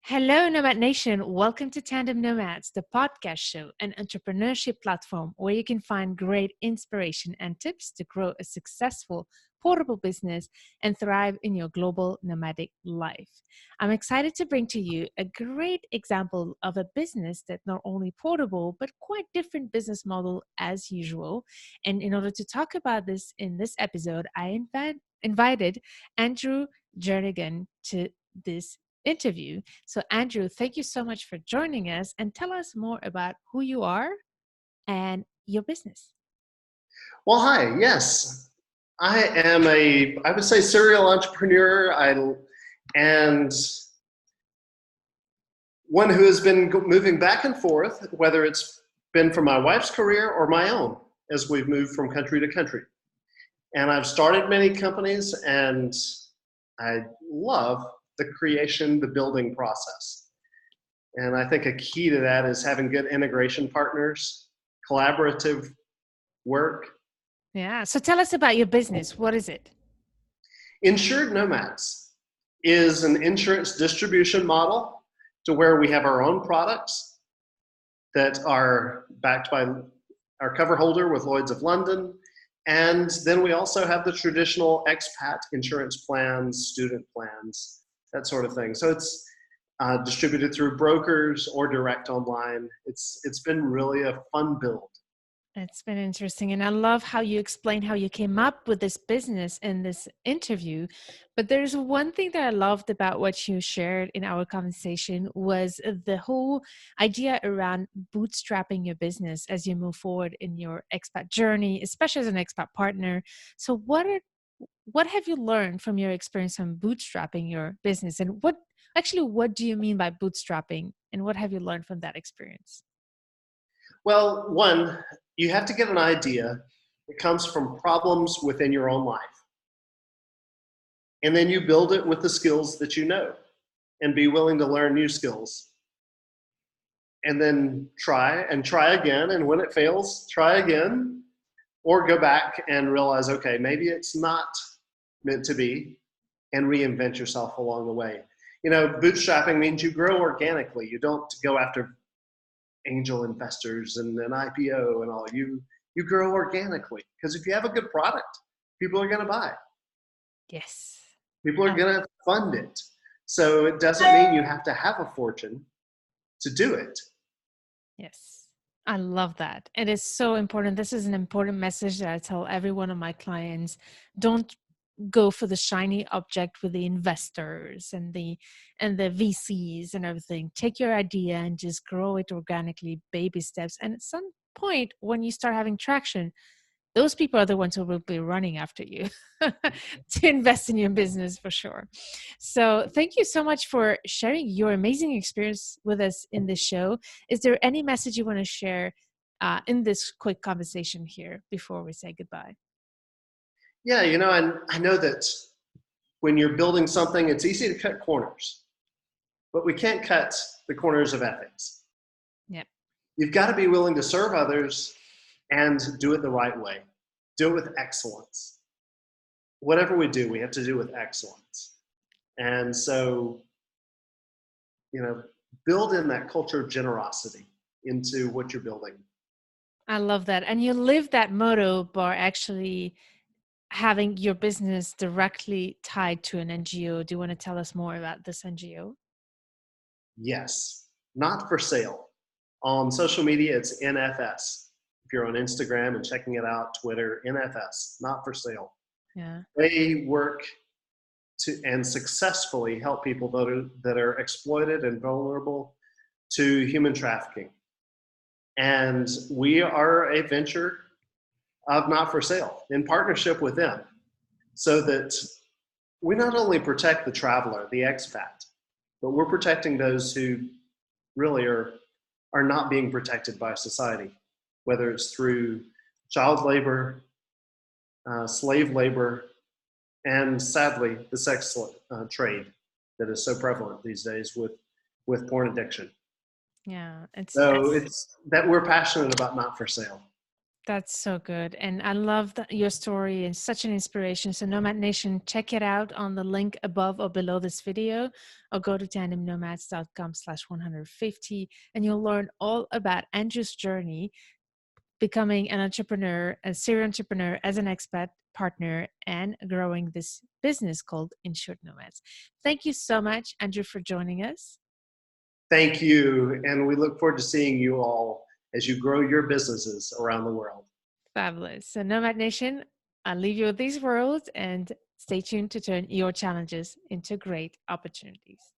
Hello, Nomad Nation. Welcome to Tandem Nomads, the podcast show, an entrepreneurship platform where you can find great inspiration and tips to grow a successful, portable business and thrive in your global nomadic life. I'm excited to bring to you a great example of a business that not only portable, but quite different business model as usual. And in order to talk about this in this episode, I invited Andrew Jernigan to this interview. So, Andrew, thank you so much for joining us and tell us more about who you are and your business. Well, hi. Yes, I am I would say, serial entrepreneur. And one who has been moving back and forth, whether it's been for my wife's career or my own, as we've moved from country to country. And I've started many companies, and I love the building process. And I think a key to that is having good integration partners, collaborative work. Yeah. So tell us about your business. What is it? Insured Nomads is an insurance distribution model to where we have our own products that are backed by our cover holder with Lloyd's of London. And then we also have the traditional expat insurance plans, student plans, that sort of thing. So it's distributed through brokers or direct online. It's been really a fun build. It's been interesting. And I love how you explain how you came up with this business in this interview. But there's one thing that I loved about what you shared in our conversation was the whole idea around bootstrapping your business as you move forward in your expat journey, especially as an expat partner. So what have you learned from your experience on bootstrapping your business? And what do you mean by bootstrapping? And what have you learned from that experience? Well, one, you have to get an idea that comes from problems within your own life. And then you build it with the skills that you know and be willing to learn new skills. And then try again. And when it fails, try again, or go back and realize, okay, maybe it's not meant to be, and reinvent yourself along the way. You know, bootstrapping means you grow organically. You don't go after angel investors and an IPO and all. You grow organically, because if you have a good product, people are going to buy. Yes. People are going to fund it. So it doesn't mean you have to have a fortune to do it. Yes. I love that. It is so important. This is an important message that I tell every one of my clients. Don't go for the shiny object with the investors and the VCs and everything. Take your idea and just grow it organically, baby steps. And at some point, when you start having traction, those people are the ones who will be running after you to invest in your business for sure. So thank you so much for sharing your amazing experience with us in this show. Is there any message you want to share in this quick conversation here before we say goodbye? Yeah, you know, and I know that when you're building something, it's easy to cut corners, but we can't cut the corners of ethics. Yeah. You've got to be willing to serve others and do it the right way. Do it with excellence. Whatever we do, we have to do with excellence. And so, you know, build in that culture of generosity into what you're building. I love that. And you live that motto by actually having your business directly tied to an NGO. Do you want to tell us more about this NGO? Yes, not for sale. On social media, it's NFS. If you're on Instagram and checking it out, Twitter, NFS, not for sale. Yeah. They work to and successfully help people that are exploited and vulnerable to human trafficking. And we are a venture of not for sale in partnership with them, so that we not only protect the traveler, the expat, but we're protecting those who really are not being protected by society, whether it's through child labor, slave labor, and sadly, the sex trade that is so prevalent these days with porn addiction. Yeah. It's that we're passionate about not for sale. That's so good. And I love your story and such an inspiration. So Nomad Nation, check it out on the link above or below this video, or go to tandemnomads.com/150 and you'll learn all about Andrew's journey becoming an entrepreneur, a serial entrepreneur as an expat partner, and growing this business called Insured Nomads. Thank you so much, Andrew, for joining us. Thank you. And we look forward to seeing you all as you grow your businesses around the world. Fabulous. So Nomad Nation, I'll leave you with these words and stay tuned to turn your challenges into great opportunities.